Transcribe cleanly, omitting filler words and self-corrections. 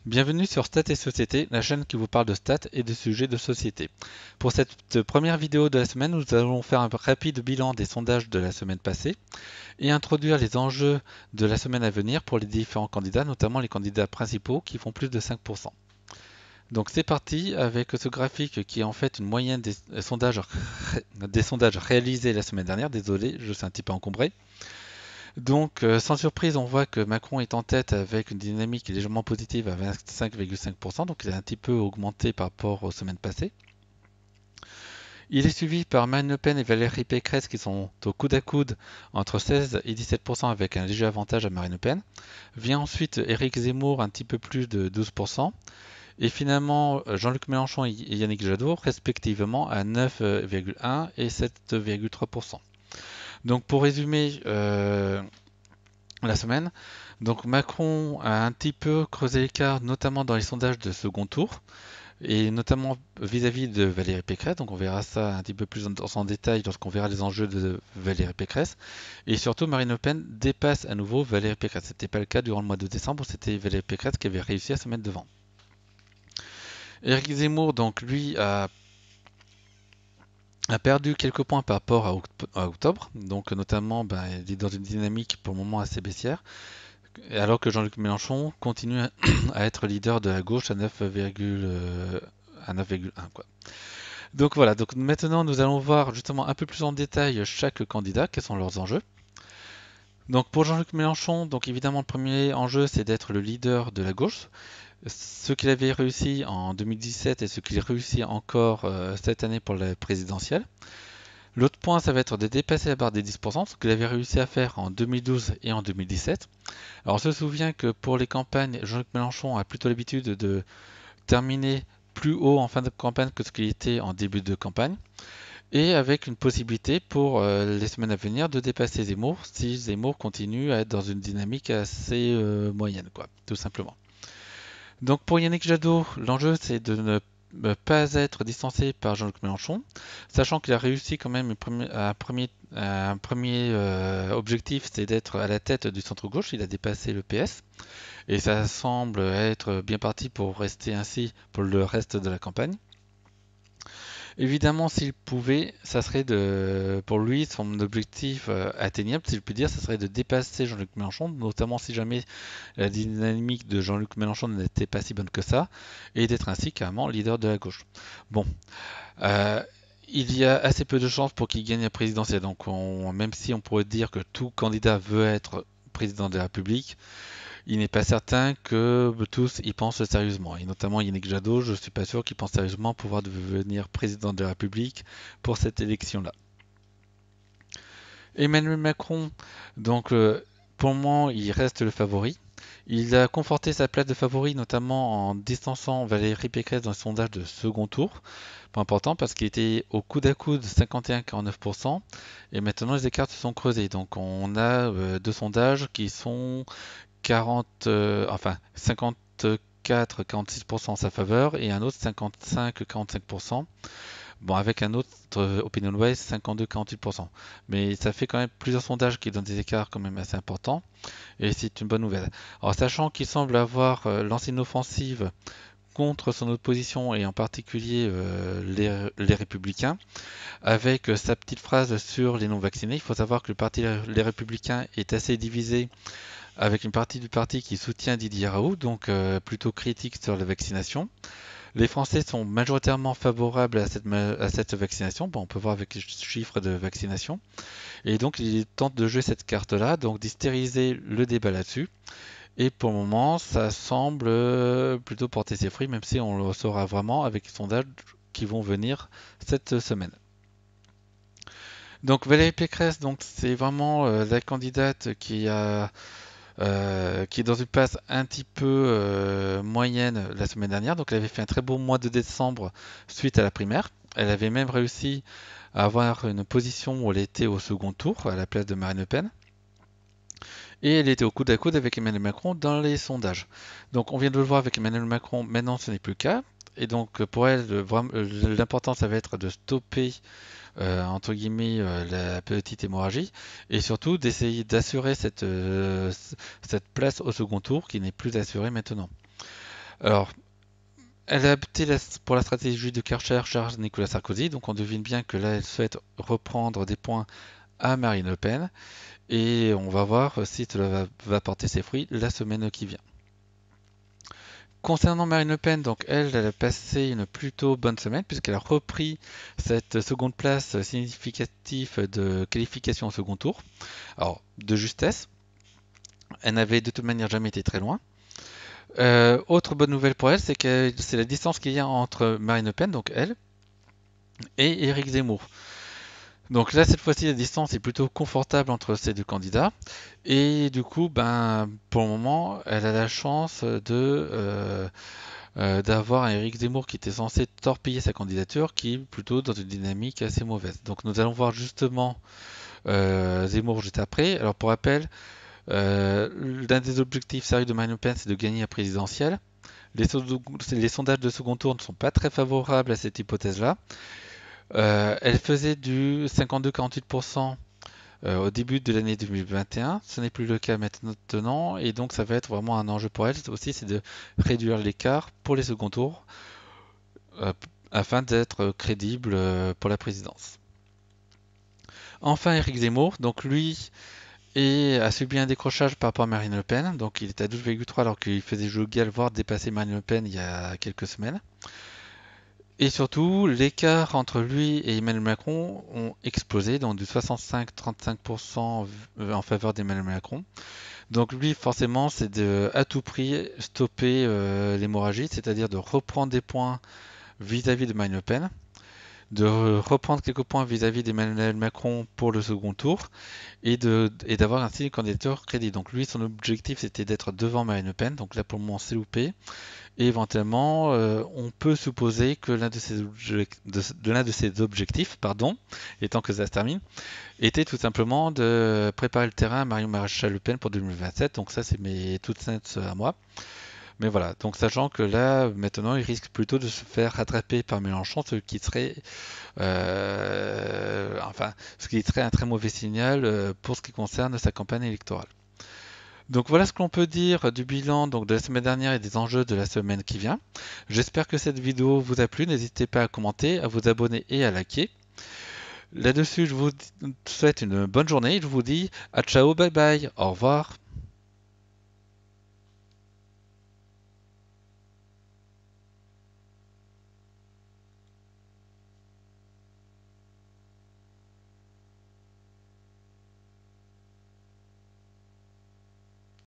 Bienvenue sur Stats et Société, la chaîne qui vous parle de stats et de sujets de société. Pour cette première vidéo de la semaine, nous allons faire un rapide bilan des sondages de la semaine passée et introduire les enjeux de la semaine à venir pour les différents candidats, notamment les candidats principaux qui font plus de 5%. Donc c'est parti avec ce graphique qui est en fait une moyenne des sondages réalisés la semaine dernière. Désolé, je suis un petit peu encombré. Donc, sans surprise, on voit que Macron est en tête avec une dynamique légèrement positive à 25,5%, donc il a un petit peu augmenté par rapport aux semaines passées. Il est suivi par Marine Le Pen et Valérie Pécresse qui sont au coude à coude entre 16 et 17% avec un léger avantage à Marine Le Pen. Vient ensuite Éric Zemmour, un petit peu plus de 12%. Et finalement, Jean-Luc Mélenchon et Yannick Jadot, respectivement à 9,1 et 7,3%. Donc pour résumer, la semaine. Donc Macron a un petit peu creusé l'écart, notamment dans les sondages de second tour, et notamment vis-à-vis de Valérie Pécresse. Donc on verra ça un petit peu plus en détail lorsqu'on verra les enjeux de Valérie Pécresse. Et surtout, Marine Le Pen dépasse à nouveau Valérie Pécresse. Ce n'était pas le cas durant le mois de décembre, c'était Valérie Pécresse qui avait réussi à se mettre devant. Éric Zemmour, donc lui, a perdu quelques points par rapport à octobre. Donc notamment, il est dans une dynamique pour le moment assez baissière. Alors que Jean-Luc Mélenchon continue à être leader de la gauche à 9,1 quoi. Donc voilà, donc maintenant nous allons voir justement un peu plus en détail chaque candidat, quels sont leurs enjeux. Donc pour Jean-Luc Mélenchon, donc évidemment le premier enjeu c'est d'être le leader de la gauche, ce qu'il avait réussi en 2017 et ce qu'il réussit encore cette année pour la présidentielle. L'autre point, ça va être de dépasser la barre des 10%, ce qu'il avait réussi à faire en 2012 et en 2017. Alors on se souvient que pour les campagnes, Jean-Luc Mélenchon a plutôt l'habitude de terminer plus haut en fin de campagne que ce qu'il était en début de campagne, et avec une possibilité pour les semaines à venir de dépasser Zemmour si Zemmour continue à être dans une dynamique assez moyenne, quoi, tout simplement. Donc pour Yannick Jadot, l'enjeu c'est de ne pas être distancé par Jean-Luc Mélenchon, sachant qu'il a réussi quand même un premier objectif, c'est d'être à la tête du centre-gauche, il a dépassé le PS, et ça semble être bien parti pour rester ainsi pour le reste de la campagne. Évidemment, s'il pouvait, ça serait pour lui, son objectif atteignable, si je puis dire, ça serait de dépasser Jean-Luc Mélenchon, notamment si jamais la dynamique de Jean-Luc Mélenchon n'était pas si bonne que ça, et d'être ainsi carrément leader de la gauche. Bon, euh, il y a assez peu de chances pour qu'il gagne la présidentielle, donc même si on pourrait dire que tout candidat veut être président de la République, il n'est pas certain que tous y pensent sérieusement. Et notamment Yannick Jadot, je ne suis pas sûr qu'il pense sérieusement pouvoir devenir président de la République pour cette élection-là. Emmanuel Macron, donc pour le moment, il reste le favori. Il a conforté sa place de favori, notamment en distançant Valérie Pécresse dans le sondage de second tour. Pas important parce qu'il était au coude à coude 51-49%. Et maintenant, les écarts se sont creusés. Donc on a deux sondages qui sont 54-46% en sa faveur et un autre 55-45%. Bon, avec un autre OpinionWay 52-48%. Mais ça fait quand même plusieurs sondages qui donnent des écarts quand même assez importants et c'est une bonne nouvelle. Alors, sachant qu'il semble avoir lancé une offensive contre son opposition et en particulier les Républicains, avec sa petite phrase sur les non-vaccinés. Il faut savoir que le parti Les Républicains est assez divisé avec une partie du parti qui soutient Didier Raoult, donc plutôt critique sur la vaccination. Les Français sont majoritairement favorables à cette vaccination. Bon, on peut voir avec les chiffres de vaccination. Et donc, ils tentent de jouer cette carte-là, donc d'hystériser le débat là-dessus. Et pour le moment, ça semble plutôt porter ses fruits, même si on le saura vraiment avec les sondages qui vont venir cette semaine. Donc Valérie Pécresse, donc c'est vraiment la candidate qui est dans une passe un petit peu moyenne la semaine dernière. Donc elle avait fait un très beau mois de décembre suite à la primaire. Elle avait même réussi à avoir une position où elle était au second tour à la place de Marine Le Pen. Et elle était au coude à coude avec Emmanuel Macron dans les sondages. Donc on vient de le voir avec Emmanuel Macron, maintenant ce n'est plus le cas. Et donc pour elle, l'important ça va être de stopper entre guillemets la petite hémorragie et surtout d'essayer d'assurer cette place au second tour qui n'est plus assurée maintenant. Alors, elle a opté pour la stratégie de Karcher charge Nicolas Sarkozy, donc on devine bien que là elle souhaite reprendre des points à Marine Le Pen, et on va voir si cela va porter ses fruits la semaine qui vient. Concernant Marine Le Pen, donc elle a passé une plutôt bonne semaine puisqu'elle a repris cette seconde place significative de qualification au second tour. Alors, de justesse, elle n'avait de toute manière jamais été très loin. Autre bonne nouvelle pour elle, c'est que c'est la distance qu'il y a entre Marine Le Pen, donc elle, et Éric Zemmour. Donc là, cette fois-ci, la distance est plutôt confortable entre ces deux candidats. Et du coup, ben, pour le moment, elle a la chance d'avoir un Éric Zemmour qui était censé torpiller sa candidature, qui est plutôt dans une dynamique assez mauvaise. Donc nous allons voir justement Zemmour juste après. Alors pour rappel, l'un des objectifs sérieux de Marine Le Pen, c'est de gagner la présidentielle. Les sondages de second tour ne sont pas très favorables à cette hypothèse-là. Elle faisait du 52-48% au début de l'année 2021. Ce n'est plus le cas maintenant, et donc ça va être vraiment un enjeu pour elle aussi, c'est de réduire l'écart pour les seconds tours euh, afin d'être crédible pour la présidence. Enfin, Éric Zemmour, donc lui a subi un décrochage par rapport à Marine Le Pen, donc il est à 12,3 alors qu'il faisait jeu égal, voire dépasser Marine Le Pen il y a quelques semaines. Et surtout, l'écart entre lui et Emmanuel Macron ont explosé, donc de 65-35% en faveur d'Emmanuel Macron. Donc lui, forcément, c'est de à tout prix stopper l'hémorragie, c'est-à-dire de reprendre des points vis-à-vis de Marine Le Pen, de reprendre quelques points vis-à-vis d'Emmanuel Macron pour le second tour, et d'avoir ainsi une candidature crédible. Donc lui, son objectif, c'était d'être devant Marine Le Pen. Donc là, pour le moment, c'est loupé. Et éventuellement, on peut supposer que l'un de ses objectifs, pardon, étant que ça se termine, était tout simplement de préparer le terrain à Marion Maréchal Le Pen pour 2027. Donc ça, c'est mes toutes sens à moi. Mais voilà, donc sachant que là, maintenant, il risque plutôt de se faire rattraper par Mélenchon, ce qui serait un très mauvais signal pour ce qui concerne sa campagne électorale. Donc voilà ce qu'on peut dire du bilan donc, de la semaine dernière et des enjeux de la semaine qui vient. J'espère que cette vidéo vous a plu. N'hésitez pas à commenter, à vous abonner et à liker. Là-dessus, je vous souhaite une bonne journée et je vous dis à ciao, bye bye, au revoir.